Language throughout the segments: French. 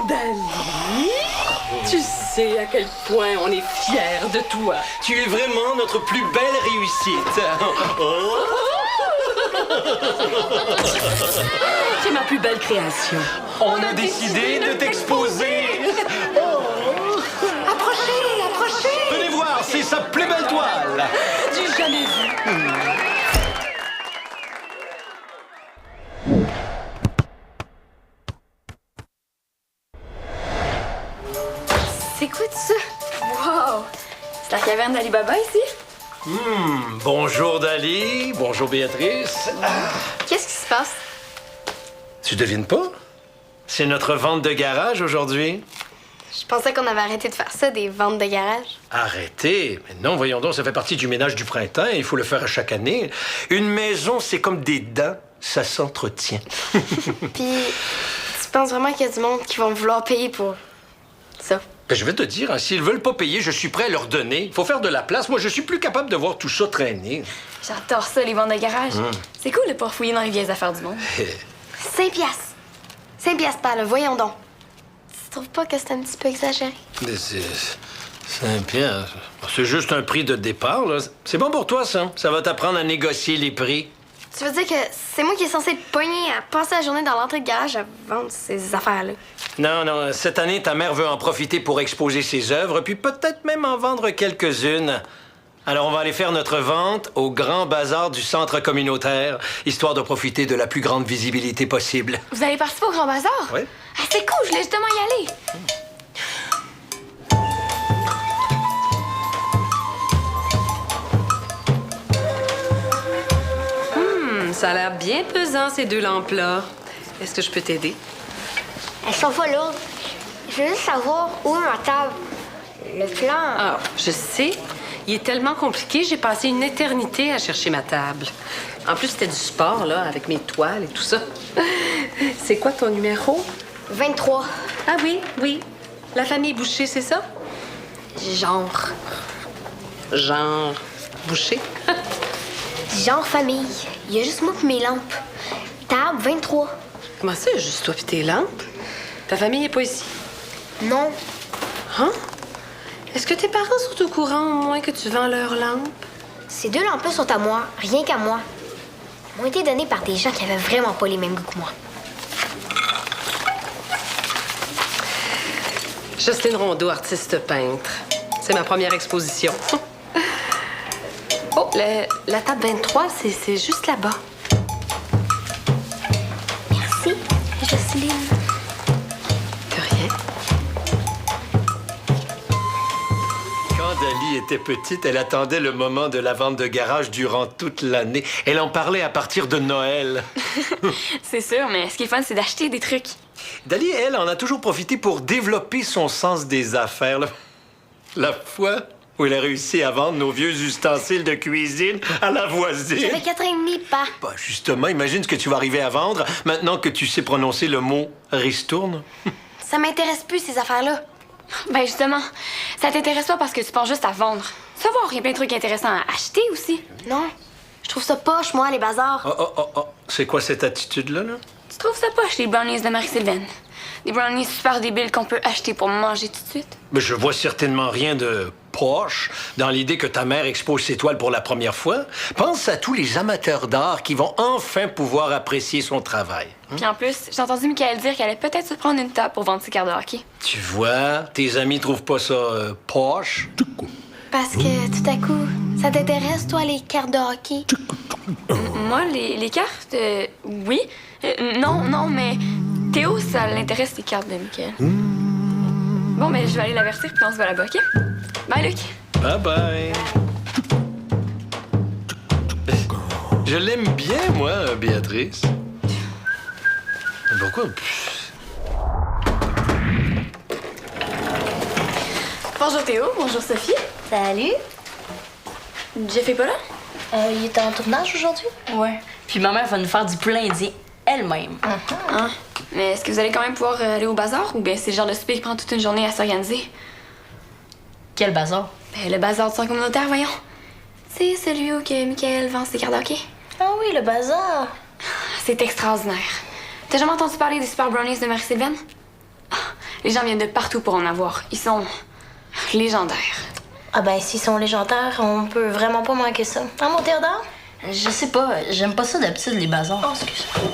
Dali, tu sais à quel point on est fiers de toi. Tu es vraiment notre plus belle réussite. Tu es ma plus belle création. On a décidé de t'exposer. Approchez! Venez voir, c'est sa plus belle toile. Du jamais vu. C'est quoi tout ça? Wow! C'est la caverne d'Ali Baba ici? Bonjour Dali, bonjour Béatrice. Qu'est-ce qui se passe? Tu devines pas? C'est notre vente de garage aujourd'hui. Je pensais qu'on avait arrêté de faire ça, des ventes de garage. Arrêtez. Mais non, voyons donc, ça fait partie du ménage du printemps. Il faut le faire à chaque année. Une maison, c'est comme des dents. Ça s'entretient. Puis, tu penses vraiment qu'il y a du monde qui vont vouloir payer pour ça? Ben, je vais te dire, hein, s'ils veulent pas payer, je suis prêt à leur donner. Il faut faire de la place. Moi, je suis plus capable de voir tout ça traîner. J'adore ça, les ventes de garage. C'est cool de pas fouiller dans les vieilles affaires du monde. 5 piastres. 5 piastres par là, voyons donc. Tu trouves pas que c'est un petit peu exagéré? Mais c'est un piège. C'est juste un prix de départ, là. C'est bon pour toi, ça. Ça va t'apprendre à négocier les prix. Tu veux dire que c'est moi qui est censé te pogner à passer la journée dans l'entrée de garage à vendre ces affaires-là? Non, cette année, ta mère veut en profiter pour exposer ses œuvres, puis peut-être même en vendre quelques-unes. Alors, on va aller faire notre vente au grand bazar du centre communautaire, histoire de profiter de la plus grande visibilité possible. Vous allez participer au Grand Bazar? Oui. Ah, c'est cool, je voulais justement y aller. Ça a l'air bien pesant, ces deux lampes-là. Est-ce que je peux t'aider? Elles sont pas lourdes. Je veux juste savoir où est ma table. Le plan. Ah, je sais. Il est tellement compliqué, j'ai passé une éternité à chercher ma table. En plus, c'était du sport, là, avec mes toiles et tout ça. C'est quoi ton numéro? 23. Ah oui. La famille Boucher, c'est ça? Genre. Genre Boucher? Genre famille. Il y a juste moi et mes lampes. Table 23. Comment ça, juste toi pis tes lampes? Ta famille est pas ici? Non. Hein? Est-ce que tes parents sont au courant au moins que tu vends leurs lampes? Ces deux lampes-là sont à moi. Rien qu'à moi. Elles m'ont été données par des gens qui avaient vraiment pas les mêmes goûts que moi. Jocelyne Rondeau, artiste peintre. C'est ma première exposition. Oh, la table 23, c'est juste là-bas. Merci, Jocelyne. De rien. Quand Dali était petite, elle attendait le moment de la vente de garage durant toute l'année. Elle en parlait à partir de Noël. C'est sûr, mais ce qui est fun, c'est d'acheter des trucs. Dali, elle, en a toujours profité pour développer son sens des affaires. La fois où elle a réussi à vendre nos vieux ustensiles de cuisine à la voisine. J'avais 4 ans et demi, pas. Bah, justement, imagine ce que tu vas arriver à vendre maintenant que tu sais prononcer le mot « ristourne ». Ça m'intéresse plus, ces affaires-là. Ben justement, ça t'intéresse pas parce que tu penses juste à vendre. Savoir, il y a plein de trucs intéressants à acheter aussi. Non. Je trouve ça poche, moi, les bazars. Oh. C'est quoi cette attitude-là, là? Tu trouves ça poche, les brownies de Marie-Sylvaine? Des brownies super débiles qu'on peut acheter pour manger tout de suite? Mais je vois certainement rien de poche dans l'idée que ta mère expose ses toiles pour la première fois. Pense à tous les amateurs d'art qui vont enfin pouvoir apprécier son travail. Puis en plus, j'ai entendu Michael dire qu'elle allait peut-être se prendre une table pour vendre ses cartes de hockey. Tu vois, tes amis trouvent pas ça poche. Parce que tout à coup, ça t'intéresse, toi, les cartes de hockey? Moi, les cartes, oui. Non, mais Théo, ça l'intéresse, les cartes de Michael. Bon, mais je vais aller l'avertir puis on se voit là-bas, OK? Bye, Luc. Bye. Je l'aime bien, moi, Béatrice. Pourquoi? Bonjour Théo, bonjour Sophie. Salut. Jeff est pas là? Il est en tournage aujourd'hui? Ouais. Puis ma mère va nous faire du poulet indien elle-même. Ah. Mais est-ce que vous allez quand même pouvoir aller au bazar ou bien c'est le genre de souper qui prend toute une journée à s'organiser? Quel bazar? Ben, le bazar du centre communautaire, voyons. C'est celui où que Michael vend ses cartes de hockey. Ah oui, le bazar. C'est extraordinaire. T'as jamais entendu parler des super brownies de Marie-Sylvaine? Ah, Les gens viennent de partout pour en avoir. Ils sont légendaires. Ah ben, s'ils sont légendaires, on peut vraiment pas manquer ça. Hein, mon Théodore? Je sais pas, j'aime pas ça d'habitude, les bazars. Oh, excuse-moi.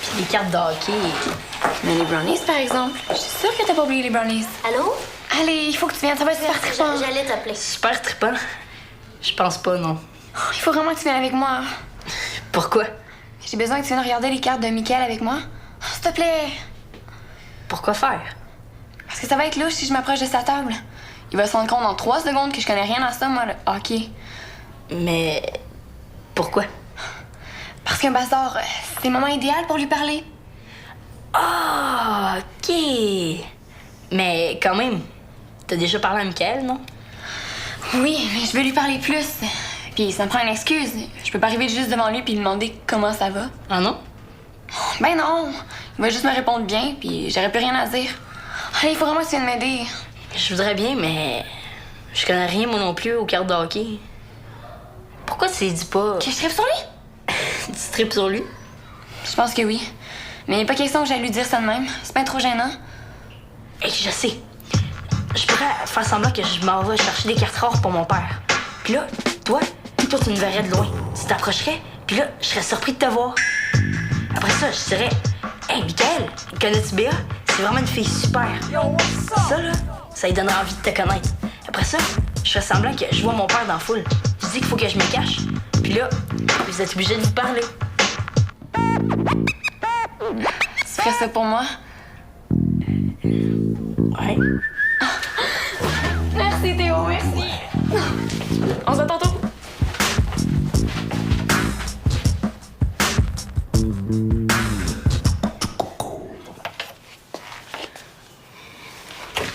Puis les cartes de hockey. Mais les brownies, par exemple. Je suis sûre que t'as pas oublié les brownies. Allô? Allez, il faut que tu viennes, ça va être super trippant. J'allais t'appeler. Super trippant. Je pense pas, non. Il faut vraiment que tu viennes avec moi. Pourquoi? J'ai besoin que tu viennes regarder les cartes de Michael avec moi. Oh, s'il te plaît. Pourquoi faire? Parce que ça va être louche si je m'approche de sa table. Il va se rendre compte en 3 secondes que je connais rien à ça, moi, le hockey. Mais pourquoi? Parce qu'un bazar, c'est le moment idéal pour lui parler. Ah, ok. Mais quand même, t'as déjà parlé à Michael, non? Oui, mais je veux lui parler plus. Puis ça me prend une excuse. Je peux pas arriver juste devant lui puis lui demander comment ça va. Ah non? Ben non. Il va juste me répondre bien, puis j'aurais plus rien à dire. Allez, il faut vraiment que tu viennes m'aider. Je voudrais bien, mais je connais rien, moi non plus, aux cartes de hockey. Pourquoi tu dis pas... Que je tripe sur lui? Tu tripes sur lui? Je pense que oui. Mais il n'est pas question que j'aille lui dire ça de même. C'est pas trop gênant. Hey, je sais. Je pourrais faire semblant que je m'en vais chercher des cartes rares pour mon père. Puis là, toi, tu me verrais de loin. Tu t'approcherais, puis là, je serais surpris de te voir. Après ça, je dirais... Hey, Michael, connais-tu Béa? C'est vraiment une fille super. Ça, là, ça lui donnerait envie de te connaître. Après ça, je ferais semblant que je vois mon père dans la foule. Je dis qu'il faut que je me cache. Puis là, vous êtes obligés de vous parler. Tu ferais ça pour moi? Ouais. Merci, Théo, merci. On se voit tantôt.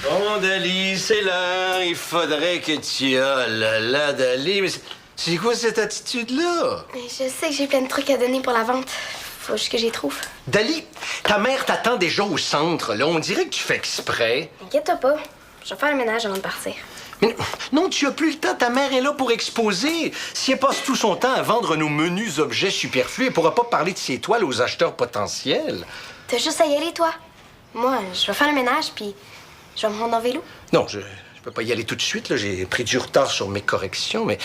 Bon, Dali, c'est l'heure. Il faudrait que tu... Oh là là, Dali, mais c'est quoi cette attitude-là? Je sais que j'ai plein de trucs à donner pour la vente. Faut juste que j'y trouve. Dali, ta mère t'attend déjà au centre, là. On dirait que tu fais exprès. Inquiète-toi pas. Je vais faire le ménage avant de partir. Mais non, tu as plus le temps. Ta mère est là pour exposer. Si elle passe tout son temps à vendre nos menus objets superflus, elle pourra pas parler de ses toiles aux acheteurs potentiels. T'as juste à y aller, toi. Moi, je vais faire le ménage, puis je vais me rendre en vélo. Non, je peux pas y aller tout de suite, là. J'ai pris du retard sur mes corrections, mais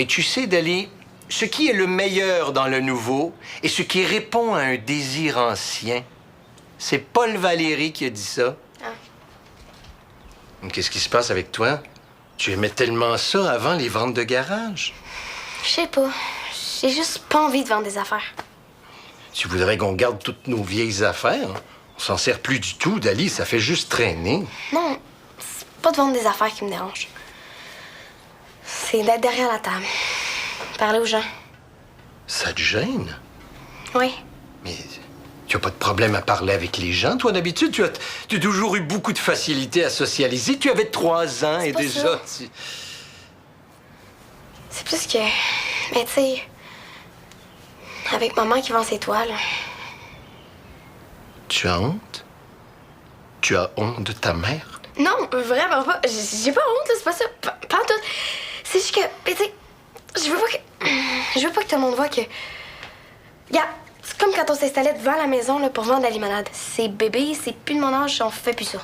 tu sais, Dali, ce qui est le meilleur dans le nouveau et ce qui répond à un désir ancien, c'est Paul Valéry qui a dit ça. Ah. Qu'est-ce qui se passe avec toi? Tu aimais tellement ça avant les ventes de garage. Je sais pas. J'ai juste pas envie de vendre des affaires. Tu voudrais qu'on garde toutes nos vieilles affaires? On s'en sert plus du tout, Dali. Ça fait juste traîner. Non, c'est pas de vendre des affaires qui me dérange. C'est d'être derrière la table. Parler aux gens. Ça te gêne? Oui. Mais tu as pas de problème à parler avec les gens, toi, d'habitude? Tu as toujours eu beaucoup de facilité à socialiser. Tu avais 3 ans et pas déjà... ça. C'est plus que... Mais tu sais... Avec maman qui vend ses toiles... Tu as honte? Tu as honte de ta mère? Non, vraiment pas. J'ai pas honte, là, c'est pas ça. Pas en tout. C'est juste que... Mais tu sais... Je veux pas que tout le monde voit que... Regarde, c'est comme quand on s'installait devant la maison là, pour vendre la limonade. C'est bébé, c'est plus de mon âge, on fait plus ça.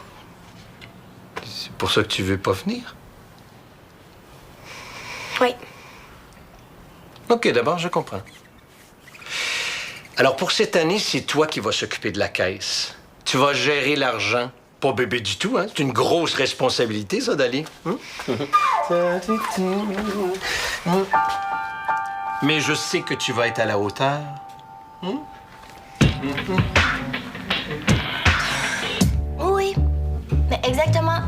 C'est pour ça que tu veux pas venir? Oui. OK, d'abord, je comprends. Alors, pour cette année, c'est toi qui vas s'occuper de la caisse. Tu vas gérer l'argent. Pas bébé du tout, hein? C'est une grosse responsabilité, ça, Dali. Mais je sais que tu vas être à la hauteur. Oui, mais exactement.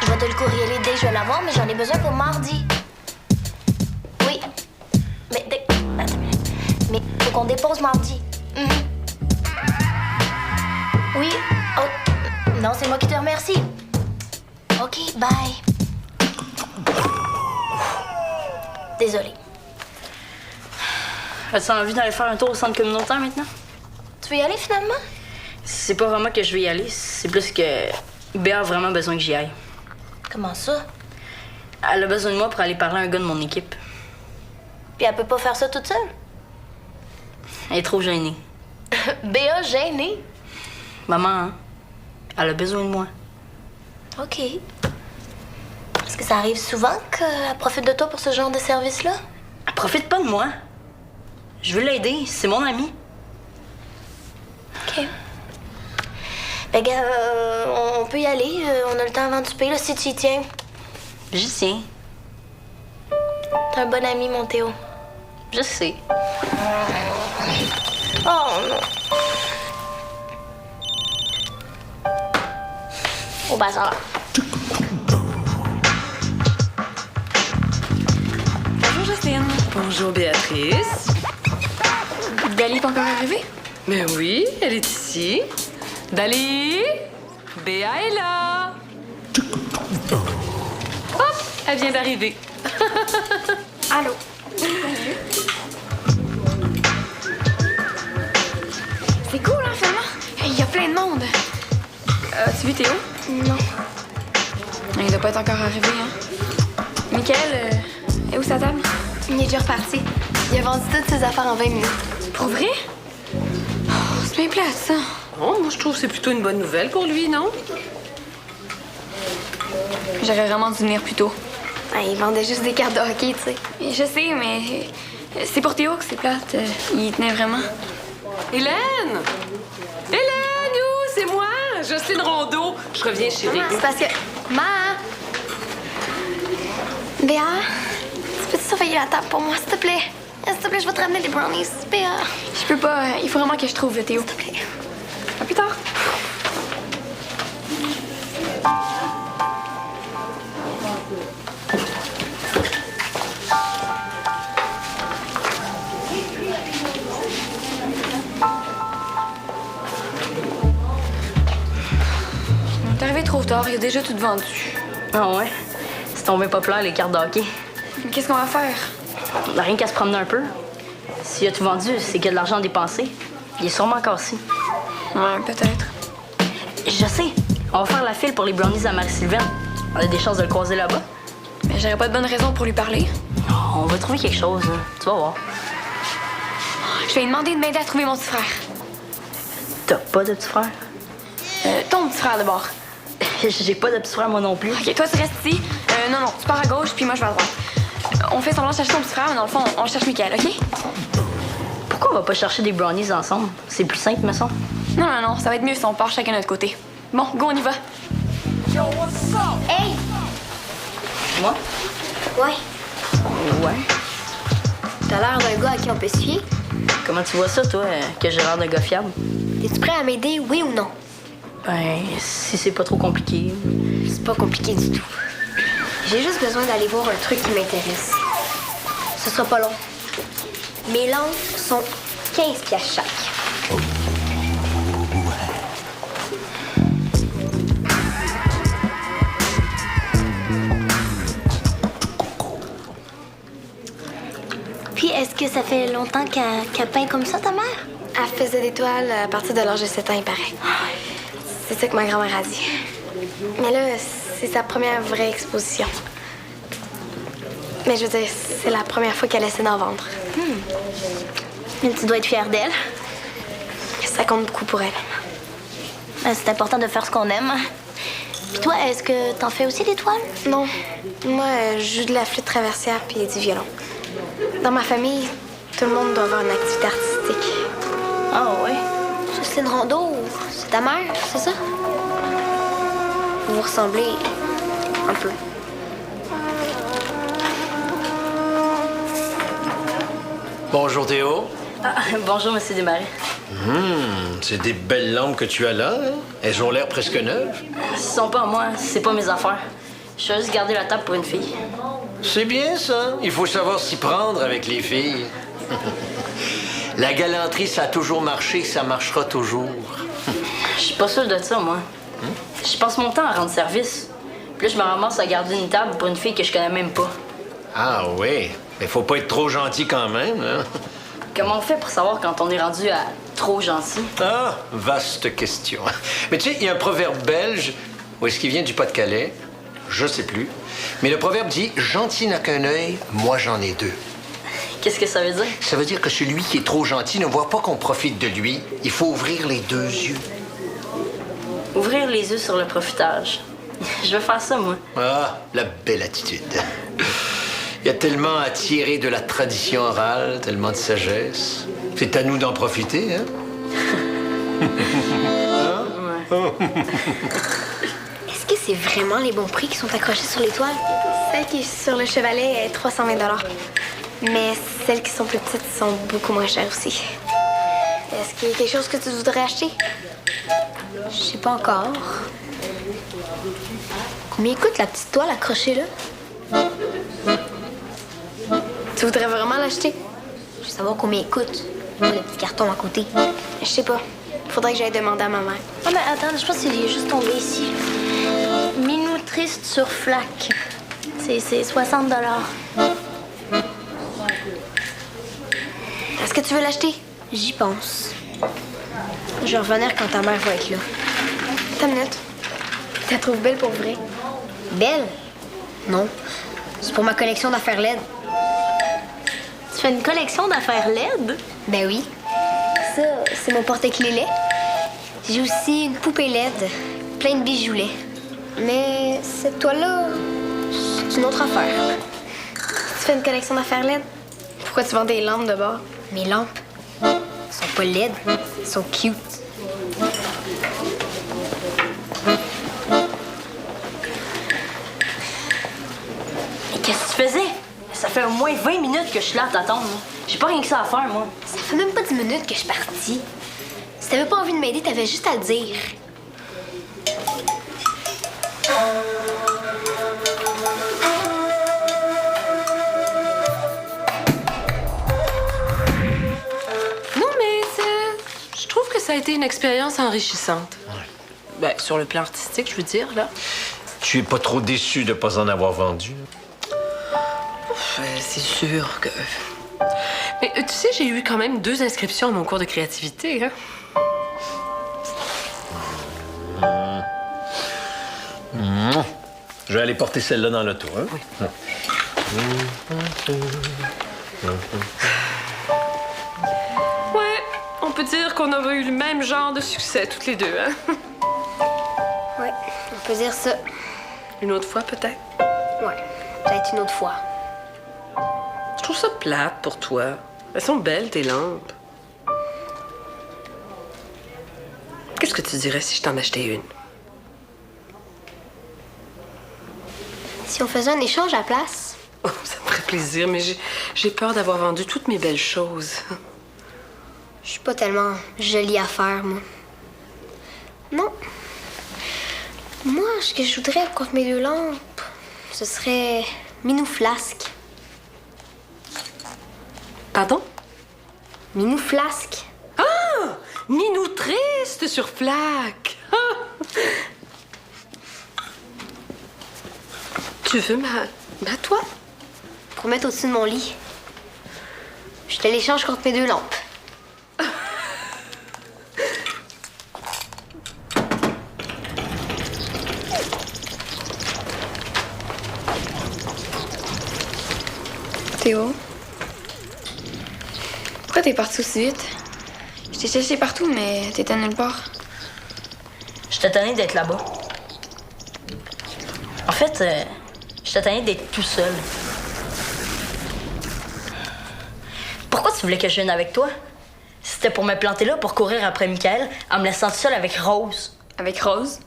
Je vais te le courrieler dès que je vais l'avoir, mais j'en ai besoin pour mardi. Oui. Mais attends une minute. Mais faut qu'on dépose mardi. Oui. Oh. Non, c'est moi qui te remercie. OK, bye. Désolée. As-tu envie d'aller faire un tour au centre communautaire maintenant? Tu veux y aller finalement? C'est pas vraiment que je vais y aller, c'est plus que Béa a vraiment besoin que j'y aille. Comment ça? Elle a besoin de moi pour aller parler à un gars de mon équipe. Puis elle peut pas faire ça toute seule? Elle est trop gênée. Béa gênée? Maman, hein? Elle a besoin de moi. OK. Est-ce que ça arrive souvent qu'elle profite de toi pour ce genre de service-là? Elle profite pas de moi. Je veux l'aider, c'est mon ami. OK. Ben, gars, on peut y aller. On a le temps avant de souper, là, si tu y tiens. J'y tiens. T'es un bon ami, mon Théo. Je sais. Oh, non. Au bazar. Bonjour, Jocelyne. Bonjour, Béatrice. Dali est pas encore arrivée? Mais oui, elle est ici. Dali, Béa est là. Hop, elle vient d'arriver. Allô? C'est cool, hein, finalement? Il y a plein de monde. Tu vu Théo? Non. Il doit pas être encore arrivé, hein? Michael, est où sa table? Il est déjà reparti. Il a vendu toutes ses affaires en 20 minutes. Pour vrai? Oh, c'est bien plate, ça. Oh, moi, je trouve que c'est plutôt une bonne nouvelle pour lui, non? J'aurais vraiment dû venir plus tôt. Ah, il vendait juste des cartes de hockey, tu sais. Je sais, mais c'est pour Théo que c'est plate. Il tenait vraiment. Hélène! Hélène, où? C'est moi, Jocelyne Rondeau. Je reviens, chérie. C'est parce que... Ma! Béa, tu peux-tu surveiller la table pour moi, s'il te plaît? S'il te plaît, je vais te ramener des brownies. Béa, Je peux pas. Il faut vraiment que je trouve Théo. s'il te plaît. À plus tard. T'es arrivé trop tard, il y a déjà tout vendu. Ah ouais? C'est tombé populaire, les cartes de hockey. Qu'est-ce qu'on va faire? On n'a rien qu'à se promener un peu. S'il a tout vendu, c'est qu'il y a de l'argent dépensé. Il est sûrement cassé. Ouais, peut-être. Je sais. On va faire la file pour les brownies à Marie-Sylvaine. On a des chances de le croiser là-bas. Mais j'aurais pas de bonne raison pour lui parler. On va trouver quelque chose. Hein. Tu vas voir. Je vais lui demander de m'aider à trouver mon petit frère. T'as pas de petit frère? Ton petit frère d'abord. J'ai pas de petit frère, moi non plus. Ok, toi tu restes ici. Non, tu pars à gauche, puis moi je vais à droite. On fait semblant de chercher ton petit frère, mais dans le fond, on cherche Michael, ok? Pourquoi on va pas chercher des brownies ensemble? C'est plus simple, me semble. Non, ça va être mieux si on part chacun de notre côté. Bon, go, on y va. Hey! Moi? Ouais. Ouais. T'as l'air d'un gars à qui on peut se fier. Comment tu vois ça, toi, que j'ai l'air d'un gars fiable? Es-tu prêt à m'aider, oui ou non? Ben, si c'est pas trop compliqué. C'est pas compliqué du tout. J'ai juste besoin d'aller voir un truc qui m'intéresse. Ce sera pas long. Mes lampes sont 15 piastres chaque. Puis, est-ce que ça fait longtemps qu'elle peint comme ça, ta mère? Elle faisait des toiles à partir de l'âge de 7 ans, il paraît. C'est ça que ma grand-mère a dit. Mais là, c'est sa première vraie exposition. Mais je veux dire, c'est la première fois qu'elle essaie d'en vendre. Mais tu dois être fière d'elle. Ça compte beaucoup pour elle. C'est important de faire ce qu'on aime. Puis toi, est-ce que t'en fais aussi des toiles? Non. Moi, je joue de la flûte traversière puis du violon. Dans ma famille, tout le monde doit avoir une activité artistique. Ah ouais? C'est une Rondeau, c'est ta mère, c'est ça? Vous vous ressemblez un peu. Bonjour, Théo. Ah, bonjour, monsieur Desmarais. C'est des belles lampes que tu as là. Hein? Elles ont l'air presque neuves. Ce sont pas à moi, c'est pas mes affaires. Je vais juste garder la table pour une fille. C'est bien, ça. Il faut savoir s'y prendre avec les filles. La galanterie, ça a toujours marché, ça marchera toujours. Je suis pas sûre de ça, moi. Je passe mon temps à rendre service. Puis là, je me ramasse à garder une table pour une fille que je connais même pas. Ah oui, mais faut pas être trop gentil quand même. Hein? Comment on fait pour savoir quand on est rendu à trop gentil? Ah, vaste question. Mais tu sais, il y a un proverbe belge, où est-ce qu'il vient du Pas-de-Calais? Je sais plus. Mais le proverbe dit « Gentil n'a qu'un œil, moi j'en ai deux ». Qu'est-ce que ça veut dire? Ça veut dire que celui qui est trop gentil ne voit pas qu'on profite de lui. Il faut ouvrir les deux yeux. Ouvrir les yeux sur le profitage. Je vais faire ça, moi. Ah, la belle attitude. Il y a tellement à tirer de la tradition orale, tellement de sagesse. C'est à nous d'en profiter, hein? Est-ce que c'est vraiment les bons prix qui sont accrochés sur les toiles? Celle qui est sur le chevalet est 320 $. Mais celles qui sont plus petites sont beaucoup moins chères aussi. Est-ce qu'il y a quelque chose que tu voudrais acheter? Je sais pas encore. Combien coûte la petite toile accrochée là? Tu voudrais vraiment l'acheter? Je veux savoir combien il coûte. Le petit carton à côté. Je sais pas. Faudrait que j'aille demander à ma mère. Ah, mais attends, je pense qu'il est juste tombé ici. Minou triste sur flac. C'est 60 $. Est-ce que tu veux l'acheter? J'y pense. Je vais revenir quand ta mère va être là. Attends une minute. Tu la trouves belle pour vrai? Belle? Non. C'est pour ma collection d'affaires LED. Tu fais une collection d'affaires LED? Ben oui. Ça, c'est mon porte-clés lait. J'ai aussi une poupée LED, plein de bijoux lait. Mais cette toile-là, c'est une autre affaire. Tu fais une collection d'affaires LED? Pourquoi tu vends des lampes de bord? Mes lampes sont pas LED, elles sont cute. Et qu'est-ce que tu faisais? Ça fait au moins 20 minutes que je suis là à t'attendre. J'ai pas rien que ça à faire, moi. Ça fait même pas 10 minutes que je suis partie. Si t'avais pas envie de m'aider, t'avais juste à le dire. Non, mais je trouve que ça a été une expérience enrichissante. Ben, sur le plan artistique, je veux dire, là. Tu es pas trop déçu de pas en avoir vendu? C'est sûr que... Mais tu sais, j'ai eu quand même 2 inscriptions à mon cours de créativité, hein? Je vais aller porter celle-là dans l'auto, hein? Oui. Ouais, on peut dire qu'on aurait eu le même genre de succès, toutes les deux, hein? Ouais, on peut dire ça. Une autre fois, peut-être? Ouais, peut-être une autre fois. Je trouve ça plate pour toi. Elles sont belles, tes lampes. Qu'est-ce que tu dirais si je t'en achetais une? Si on faisait un échange à la place? Oh, ça me ferait plaisir, mais j'ai peur d'avoir vendu toutes mes belles choses. Je suis pas tellement jolie à faire, moi. Non. Moi, ce que je voudrais contre mes 2 lampes, ce serait Minou Flasque. Pardon? Minou Flasque. Ah! Minou triste sur flac! Ah! Tu veux ma toile? Pour mettre au-dessus de mon lit. Je te l'échange contre mes 2 lampes. Théo? Pourquoi t'es parti aussi vite? Je t'ai cherché partout, mais t'étais nulle part. J'étais tanné d'être là-bas. En fait, j'étais tanné d'être tout seul. Pourquoi tu voulais que je vienne avec toi? C'était pour me planter là, pour courir après Michael, en me laissant seule avec Rose. Avec Rose?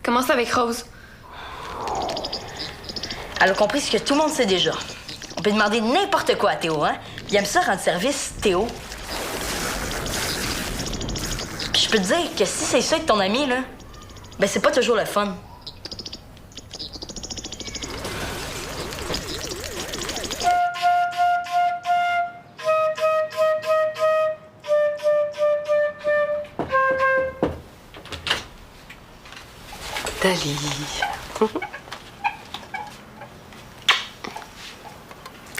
Comment ça avec Rose? Elle a compris ce que tout le monde sait déjà. On peut demander n'importe quoi à Théo, hein? Il aime ça rendre service, Théo. Puis je peux te dire que si c'est ça avec ton ami, là, ben c'est pas toujours le fun. Dali.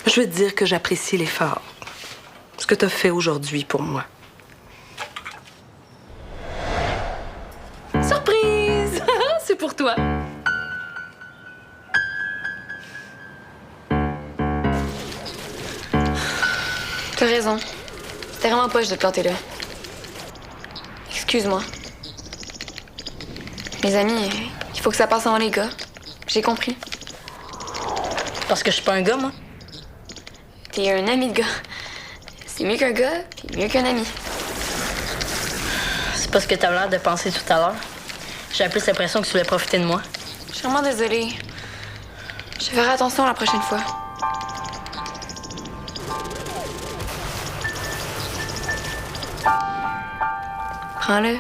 Je veux te dire que j'apprécie l'effort. Ce que tu as fait aujourd'hui pour moi. Surprise! C'est pour toi. T'as raison. C'était vraiment poche de te planter là. Excuse-moi. Les amis, il faut que ça passe avant les gars. J'ai compris. Parce que je suis pas un gars, moi. T'es un ami de gars. C'est mieux qu'un gars, puis mieux qu'un ami. C'est pas ce que t'avais l'air de penser tout à l'heure. J'avais plus l'impression que tu voulais profiter de moi. Je suis vraiment désolée. Je ferai attention la prochaine fois. Prends-le.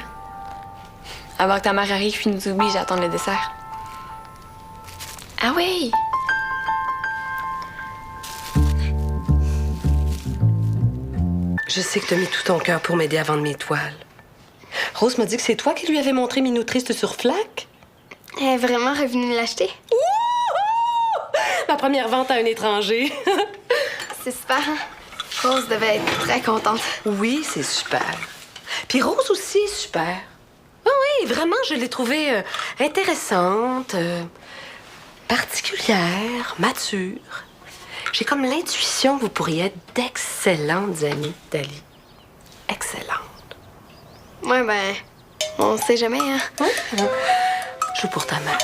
Avant que ta mère arrive puis nous oblige à attendre le dessert. Ah oui! Je sais que t'as mis tout ton cœur pour m'aider à vendre mes toiles. Rose m'a dit que c'est toi qui lui avais montré Minou Triste sur Flac. Elle est vraiment revenue l'acheter. Ma première vente à un étranger. C'est super, hein? Rose devait être très contente. Oui, c'est super. Puis Rose aussi est super. Ah oui, vraiment, je l'ai trouvée intéressante, particulière, mature. J'ai comme l'intuition que vous pourriez être d'excellentes amies, Dali. Excellentes. Ouais, ben, on sait jamais, hein? Joue pour ta mère.